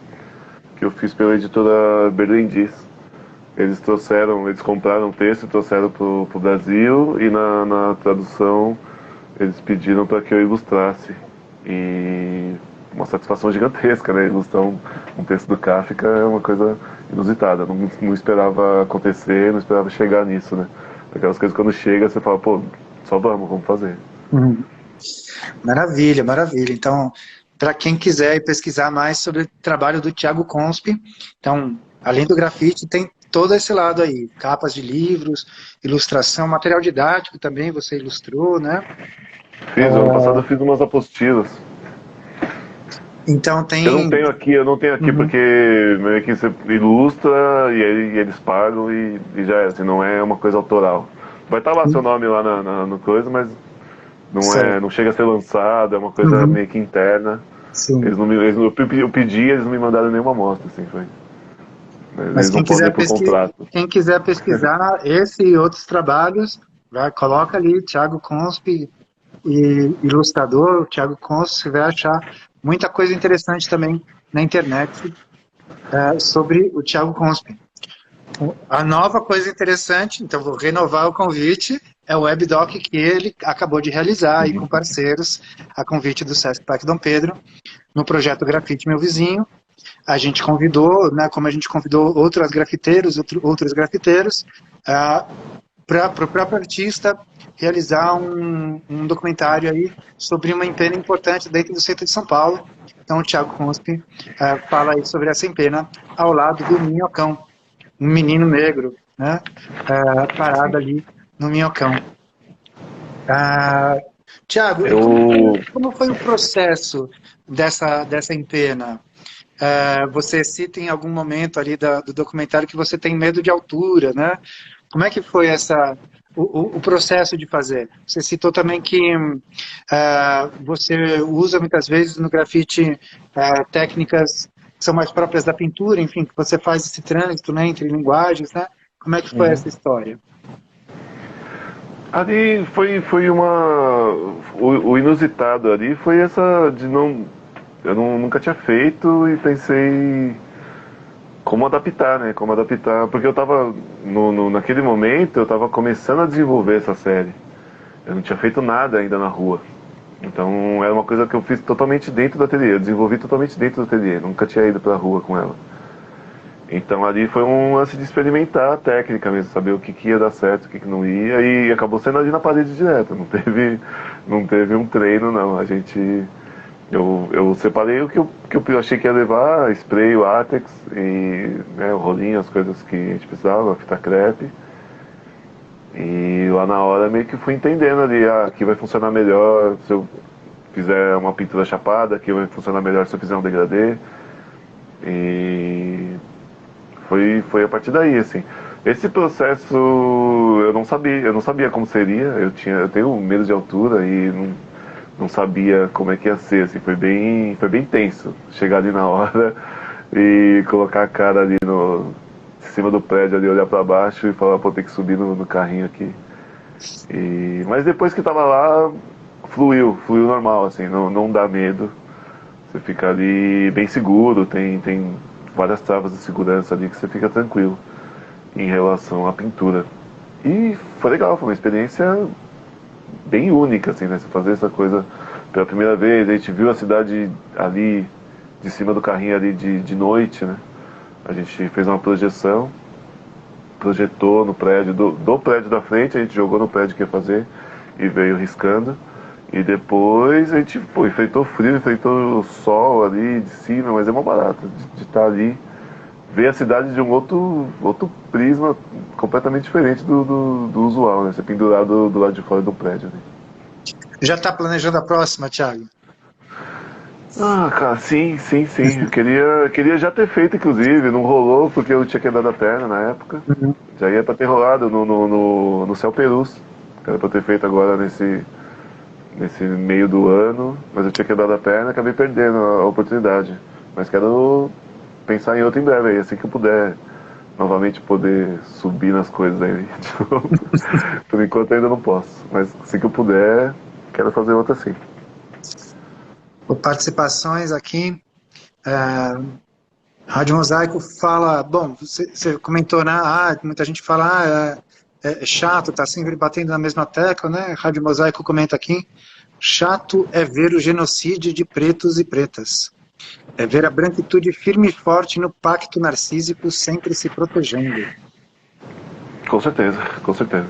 que eu fiz pela editora Berlendiz. Eles compraram o texto e trouxeram pro Brasil, e na tradução eles pediram para que eu ilustrasse. E uma satisfação gigantesca, né? Ilustrar um texto do Kafka é uma coisa inusitada. Não esperava acontecer, não esperava chegar nisso, né? Aquelas coisas quando chega, você fala, pô, só vamos fazer.
Uhum. Maravilha, maravilha. Então, para quem quiser ir pesquisar mais sobre o trabalho do Thiago Conspi, então, além do grafite, tem todo esse lado aí, capas de livros, ilustração, material didático também você ilustrou, né?
Ano passado eu fiz umas apostilas.
Então tem...
Eu não tenho aqui porque meio que você ilustra e aí eles pagam e já é, assim, não é uma coisa autoral. Vai estar lá seu nome lá no coisa, mas não chega a ser lançado, é uma coisa meio que interna.
Sim.
Eu pedi, eles não me mandaram nenhuma amostra, assim, foi.
Mas quem quiser
contrato.
pesquisar esse e outros trabalhos, coloca ali Thiago Conspi e ilustrador, Thiago Conspi, você vai achar muita coisa interessante também na internet sobre o Thiago Conspi. A nova coisa interessante, então vou renovar o convite, é o webdoc que ele acabou de realizar aí com parceiros, a convite do Sesc Parque Dom Pedro, no projeto Grafite Meu Vizinho. A gente convidou, né, como a gente convidou outros grafiteiros, para o próprio artista realizar um documentário aí sobre uma empena importante dentro do centro de São Paulo. Então o Thiago Conspi fala aí sobre essa empena ao lado do Minhocão, um menino negro, né, parado ali no Minhocão. Thiago, como foi o processo dessa empena? Você cita em algum momento ali do documentário que você tem medo de altura, né? Como é que foi o processo de fazer? Você citou também que você usa muitas vezes no grafite técnicas que são mais próprias da pintura, enfim, que você faz esse trânsito, né, entre linguagens, né? Como é que foi essa história?
Ali foi o inusitado ali foi essa de eu nunca tinha feito e pensei como adaptar, né? Como adaptar, porque eu tava naquele momento eu tava começando a desenvolver essa série. Eu não tinha feito nada ainda na rua. Então era uma coisa que eu fiz totalmente dentro do ateliê, eu desenvolvi totalmente dentro do ateliê, nunca tinha ido pra rua com ela. Então ali foi um lance de experimentar a técnica mesmo, saber o que ia dar certo, o que não ia, e acabou sendo ali na parede direto, não teve um treino não, eu separei o que eu achei que ia levar, spray, o látex, e o rolinho, as coisas que a gente precisava, a fita crepe, e lá na hora meio que fui entendendo ali, aqui vai funcionar melhor se eu fizer uma pintura chapada, aqui vai funcionar melhor se eu fizer um degradê, e foi a partir daí, assim. Esse processo eu não sabia como seria, eu tenho medo de altura e não sabia como é que ia ser, assim, foi bem tenso chegar ali na hora e colocar a cara ali de cima do prédio ali, olhar para baixo e falar, pô, tem que subir no carrinho aqui. Mas depois que tava lá, fluiu normal, assim, não dá medo. Você fica ali bem seguro, tem várias travas de segurança ali que você fica tranquilo em relação à pintura. E foi legal, foi uma experiência bem única, assim, né? Você fazer essa coisa pela primeira vez, a gente viu a cidade ali de cima do carrinho ali de noite, né? A gente fez uma projetou no prédio, do prédio da frente, a gente jogou no prédio que ia fazer e veio riscando. E depois a gente, pô, enfrentou frio, enfrentou o sol ali de cima, mas é uma barata de estar ali, ver a cidade de um outro prisma completamente diferente do usual, né? Você pendurado do lado de fora do prédio, né?
Já está planejando a próxima, Thiago?
Ah, cara, sim. Eu queria já ter feito, inclusive, não rolou porque eu tinha quebrado a perna na época.
Uhum.
Já ia pra ter rolado no Céu Perus. Era pra ter feito agora nesse meio do ano, mas eu tinha quebrado a perna e acabei perdendo a oportunidade. Mas quero pensar em outro em breve aí, assim que eu puder novamente poder subir nas coisas aí de novo. Por enquanto ainda não posso, mas assim que eu puder, quero fazer outra sim.
Participações aqui. Rádio Mosaico fala, bom, você comentou, né? Muita gente fala, é chato, tá sempre batendo na mesma tecla, né? Rádio Mosaico comenta aqui, chato é ver o genocídio de pretos e pretas. É ver a branquitude firme e forte no pacto narcísico, sempre se protegendo.
Com certeza, com certeza.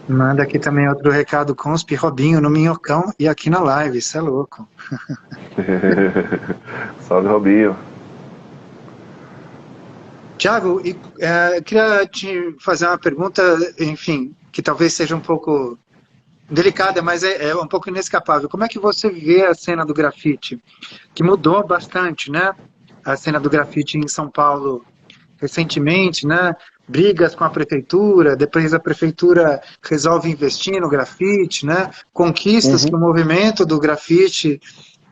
Manda aqui também outro recado, conspe Robinho no Minhocão e aqui na live, isso é louco.
Salve, Robinho.
Tiago, queria te fazer uma pergunta, enfim, que talvez seja um pouco delicada, mas é um pouco inescapável. Como é que você vê a cena do grafite? Que mudou bastante, né? A cena do grafite em São Paulo recentemente, né? Brigas com a prefeitura, depois a prefeitura resolve investir no grafite, né? Conquistas que o movimento do grafite,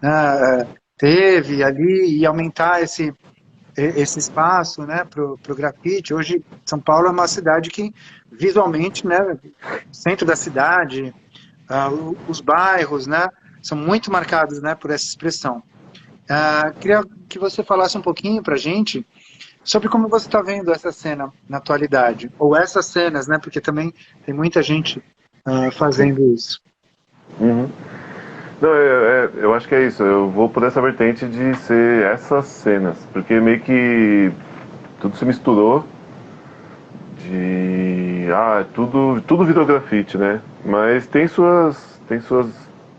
né, teve ali e aumentar esse espaço, né, para o grafite. Hoje, São Paulo é uma cidade que, visualmente, né, centro da cidade, os bairros, né, são muito marcados, né, por essa expressão. Queria que você falasse um pouquinho para a gente sobre como você está vendo essa cena na atualidade, ou essas cenas, né, porque também tem muita gente fazendo isso.
Uhum. Não, eu acho que é isso. Eu vou por essa vertente de ser essas cenas, porque meio que tudo se misturou tudo virou grafite, né? Mas tem suas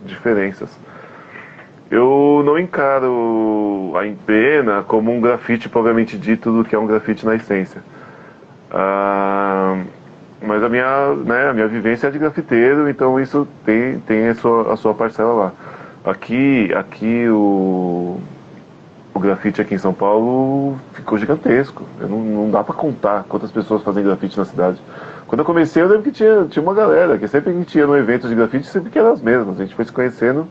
diferenças. Eu não encaro a Empena como um grafite propriamente dito do que é um grafite na essência. Mas a minha vivência é de grafiteiro, então isso tem a sua parcela lá. Aqui o grafite aqui em São Paulo ficou gigantesco. Não dá pra contar quantas pessoas fazem grafite na cidade. Quando eu comecei, eu lembro que tinha uma galera, que sempre que a gente ia no evento de grafite, sempre que eram as mesmas. A gente foi se conhecendo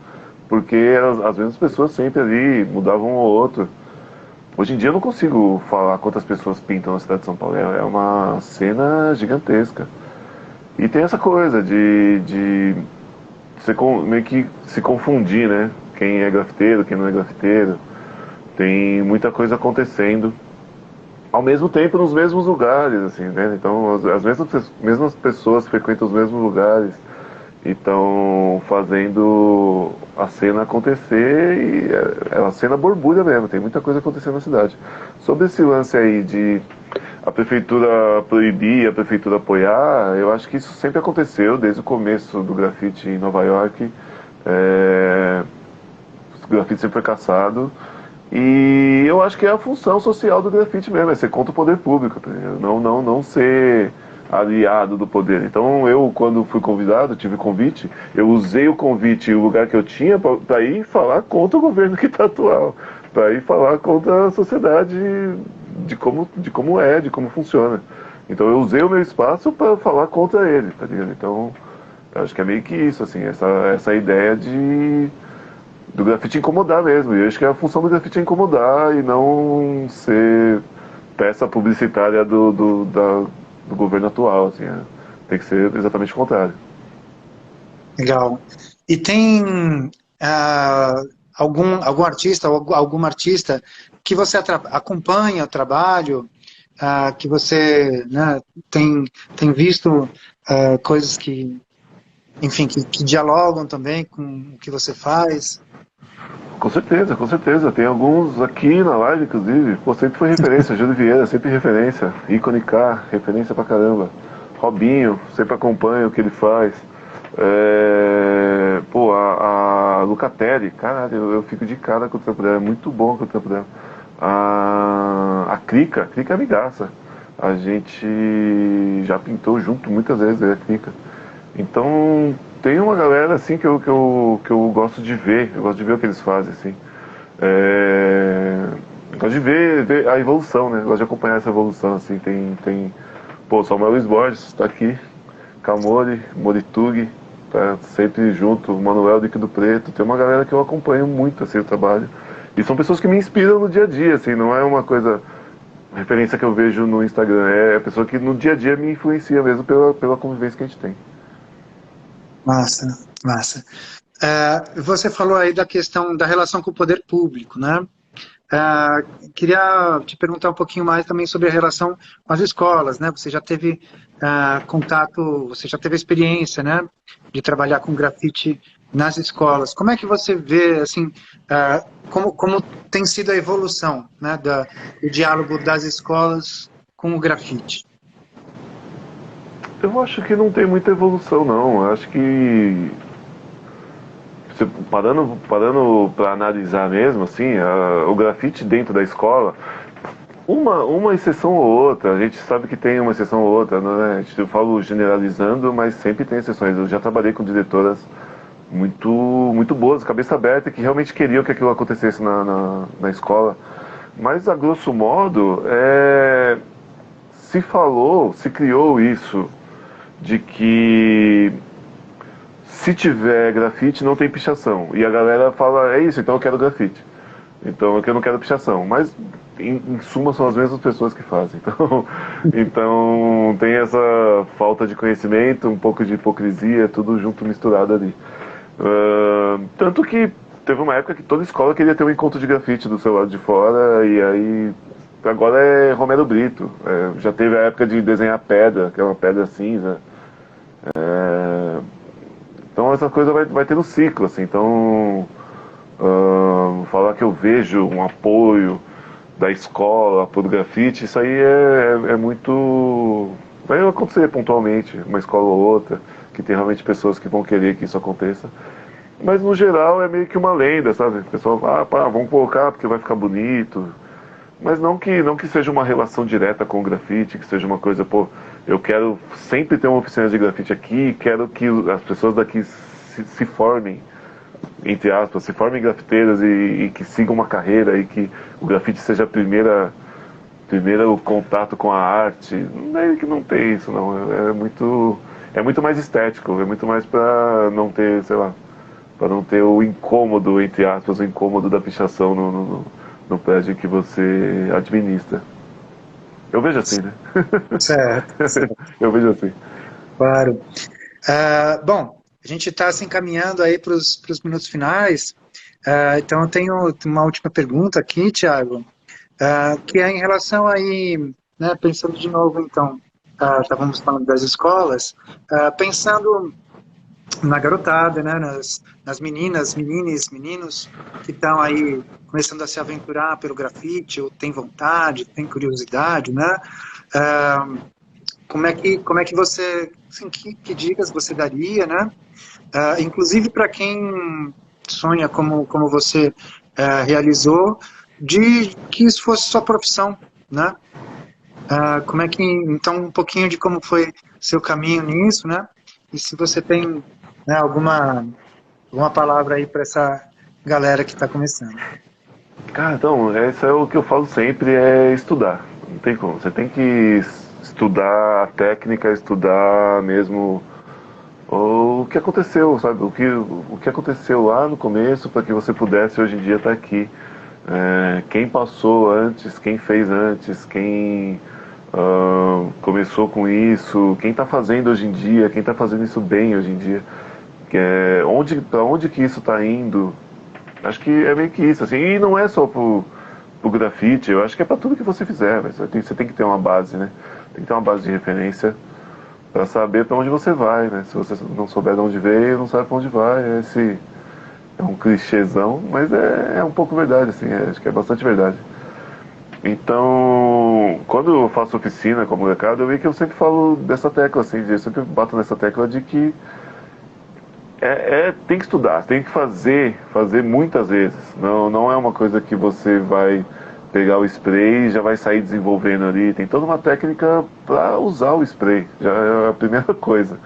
porque eram as mesmas pessoas sempre ali, mudavam um ou outro. Hoje em dia eu não consigo falar quantas pessoas pintam na cidade de São Paulo. É uma cena gigantesca. E tem essa coisa de você meio que se confundir, né? Quem é grafiteiro, quem não é grafiteiro. Tem muita coisa acontecendo ao mesmo tempo nos mesmos lugares, assim, né? Então as mesmas pessoas frequentam os mesmos lugares e estão fazendo a cena acontecer e a cena borbulha mesmo, tem muita coisa acontecendo na cidade. Sobre esse lance aí de a prefeitura proibir, a prefeitura apoiar, eu acho que isso sempre aconteceu desde o começo do grafite em Nova York. O grafite sempre foi caçado. E eu acho que é a função social do grafite mesmo, é ser contra o poder público, tá? Não ser aliado do poder. Então eu, quando fui convidado, tive convite, eu usei o convite e o lugar que eu tinha para ir falar contra o governo que está atual, para ir falar contra a sociedade de como funciona. Então eu usei o meu espaço para falar contra ele, tá ligado? Então eu acho que é meio que isso, assim, essa ideia do grafite incomodar mesmo. E eu acho que a função do grafite é incomodar e não ser peça publicitária do governo atual, assim, tem que ser exatamente o contrário.
Legal. E tem algum artista ou alguma artista que você acompanha o trabalho, que você, né, tem visto coisas que, enfim, que dialogam também com o que você faz?
Com certeza, com certeza. Tem alguns aqui na live, inclusive. Pô, sempre foi referência. Júlio Vieira, sempre referência. Ícone K, referência pra caramba. Robinho, sempre acompanho o que ele faz. Pô, a Lucatelli, caralho, eu fico de cara com o trampo dela. É muito bom com o trampo dela. A Krika é amigaça. A gente já pintou junto muitas vezes, a Krika. Então, tem uma galera assim que eu gosto de ver, eu gosto de ver o que eles fazem, assim. Gosto de ver a evolução, né? Gosto de acompanhar essa evolução, assim. Pô, Samuel Luiz Borges tá aqui, Kamori, Moritug, tá sempre junto, Manuel Líquido Preto. Tem uma galera que eu acompanho muito, assim, o trabalho. E são pessoas que me inspiram no dia a dia, assim, não é uma coisa, referência que eu vejo no Instagram, é a pessoa que no dia a dia me influencia mesmo pela convivência que a gente tem.
Massa, massa. Você falou aí da questão da relação com o poder público, né? Queria te perguntar um pouquinho mais também sobre a relação com as escolas, né? Você já teve contato, você já teve experiência, né, de trabalhar com grafite nas escolas. Como é que você vê, assim, como tem sido a evolução, né, do diálogo das escolas com o grafite?
Eu acho que não tem muita evolução, não. Eu acho que parando para analisar mesmo, assim, o grafite dentro da escola, uma exceção ou outra, a gente sabe que tem uma exceção ou outra, né? Eu falo generalizando, mas sempre tem exceções. Eu já trabalhei com diretoras muito boas, cabeça aberta, que realmente queriam que aquilo acontecesse na escola. Mas, a grosso modo, se criou isso de que se tiver grafite não tem pichação. E a galera fala, é isso, então eu quero grafite. Então eu não quero pichação. Mas em suma são as mesmas pessoas que fazem. Então tem essa falta de conhecimento, um pouco de hipocrisia, tudo junto misturado ali. Tanto que teve uma época que toda escola queria ter um encontro de grafite do seu lado de fora, e aí agora é Romero Brito. Já teve a época de desenhar pedra, que é uma pedra cinza. Então essa coisa vai ter um ciclo, assim. Então, falar que eu vejo um apoio da escola por grafite, isso aí é muito... Vai acontecer pontualmente, uma escola ou outra, que tem realmente pessoas que vão querer que isso aconteça. Mas no geral é meio que uma lenda, sabe? O pessoal fala, vamos colocar porque vai ficar bonito. Mas não que seja uma relação direta com o grafite, que seja uma coisa, pô, eu quero sempre ter uma oficina de grafite aqui, quero que as pessoas daqui se formem, entre aspas, se formem grafiteiras e que sigam uma carreira e que o grafite seja primeiro contato com a arte. Não é que não tem isso, não. É muito mais estético, é muito mais pra não ter, sei lá, para não ter o incômodo, entre aspas, o incômodo da pichação no prédio que você administra. Eu vejo assim, né?
Certo, certo.
Eu vejo assim.
Claro. Bom, a gente está se encaminhando aí para os minutos finais, então eu tenho uma última pergunta aqui, Thiago, que é em relação aí, né, pensando de novo, então, estávamos falando das escolas, pensando na garotada, né, nas meninas, meninos que estão aí começando a se aventurar pelo grafite, ou tem vontade, tem curiosidade, né? Como é que você, assim, que dicas você daria, né? Inclusive para quem sonha como você realizou, de que isso fosse sua profissão, né? Como é que, então, um pouquinho de como foi seu caminho nisso, né? E se você tem, né, alguma palavra aí para essa galera que está começando.
Cara, então, esse é o que eu falo sempre, é estudar. Não tem como. Você tem que estudar a técnica, estudar mesmo o que aconteceu, sabe? O que aconteceu lá no começo para que você pudesse hoje em dia estar aqui. quem passou antes, quem fez antes, quem começou com isso, quem está fazendo hoje em dia, quem está fazendo isso bem hoje em dia, para onde que isso está indo. Acho que é meio que isso, assim, e não é só pro grafite, eu acho que é para tudo que você fizer, mas você tem que ter uma base, né? Tem que ter uma base de referência para saber para onde você vai, né? Se você não souber de onde veio, não sabe para onde vai. Esse é um clichêzão, mas é um pouco verdade, assim, acho que é bastante verdade. Então, quando eu faço oficina como molecada, eu vejo que eu sempre falo dessa tecla, assim, eu sempre bato nessa tecla de que tem que estudar, tem que fazer muitas vezes. Não é uma coisa que você vai pegar o spray e já vai sair desenvolvendo ali. Tem toda uma técnica para usar o spray, já é a primeira coisa.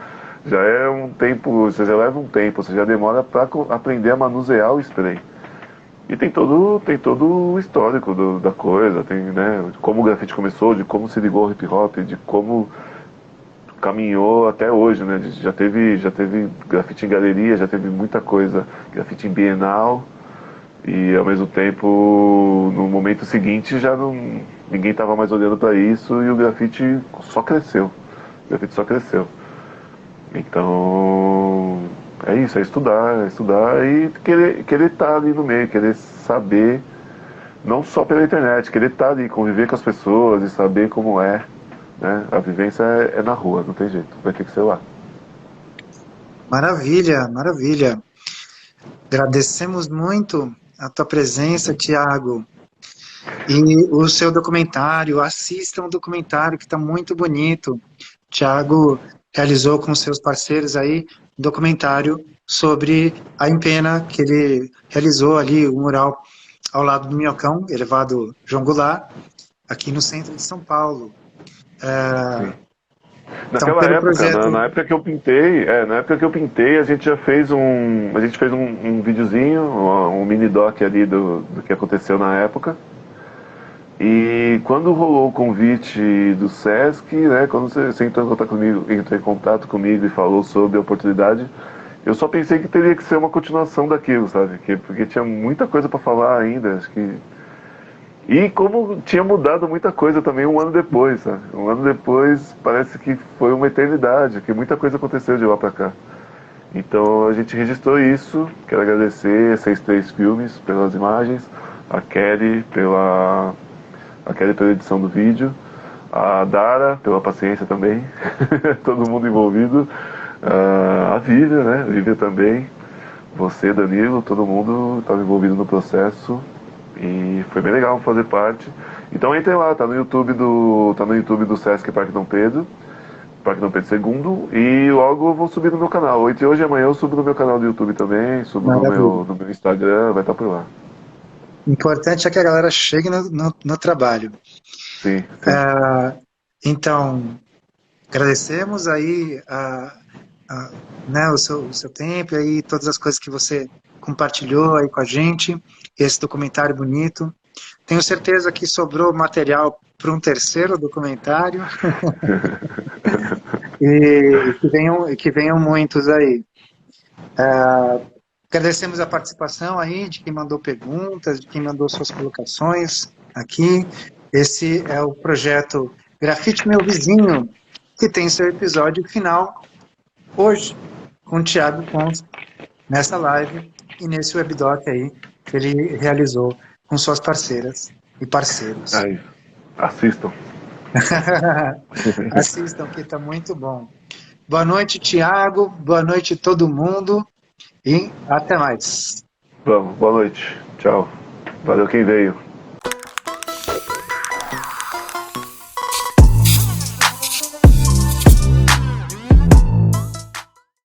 Já é um tempo, você já leva um tempo, você já demora para aprender a manusear o spray. E tem todo o histórico da coisa, tem, né, de como o grafite começou, de como se ligou ao hip hop, de como caminhou até hoje, né? Já teve grafite em galeria, já teve muita coisa, grafite em bienal, e ao mesmo tempo, no momento seguinte, já ninguém estava mais olhando para isso e o grafite só cresceu. O grafite só cresceu. Então, é isso, é estudar e querer estar ali no meio, querer saber, não só pela internet, querer estar ali, conviver com as pessoas e saber como é, né? A vivência é na rua, não tem jeito, vai ter que ser lá.
Maravilha, maravilha. Agradecemos muito a tua presença, Tiago. E o seu documentário, assistam o documentário que está muito bonito. Tiago realizou com seus parceiros aí um documentário sobre a empena que ele realizou ali, o mural ao lado do Minhocão, elevado João Goulart, aqui no centro de São Paulo. Então,
Naquela
pelo
época,
projeto...
na época que eu pintei, a gente já fez um videozinho, um mini doc ali do que aconteceu na época. E quando rolou o convite do Sesc, né, quando você entrou em contato comigo e falou sobre a oportunidade, eu só pensei que teria que ser uma continuação daquilo, sabe? Porque tinha muita coisa para falar ainda, acho que... E como tinha mudado muita coisa também um ano depois, sabe? Um ano depois parece que foi uma eternidade, que muita coisa aconteceu de lá para cá. Então a gente registrou isso, quero agradecer a 63 Filmes pelas imagens, a Kelly pela edição do vídeo, a Dara pela paciência também, todo mundo envolvido, a Vívia, né? A Vívia também, você, Danilo, todo mundo estava envolvido no processo e foi bem legal fazer parte. Então entrem lá, tá no YouTube do Sesc Parque Dom Pedro II, e logo eu vou subir no meu canal. Entre hoje e amanhã eu subo no meu canal do YouTube também, subo no meu Instagram, vai estar por lá.
O importante é que a galera chegue no trabalho.
Sim.
Então, agradecemos aí né, o seu tempo e todas as coisas que você compartilhou aí com a gente, esse documentário bonito. Tenho certeza que sobrou material para um terceiro documentário e que venham muitos aí. Agradecemos a participação aí de quem mandou perguntas, de quem mandou suas colocações aqui. Esse é o projeto Grafite Meu Vizinho, que tem seu episódio final hoje, com o Thiago Pons, nessa live e nesse webdoc aí que ele realizou com suas parceiras e parceiros.
Aí, assistam.
Assistam, que está muito bom. Boa noite, Thiago. Boa noite, todo mundo. E até mais.
Vamos, boa noite. Tchau. Valeu quem veio.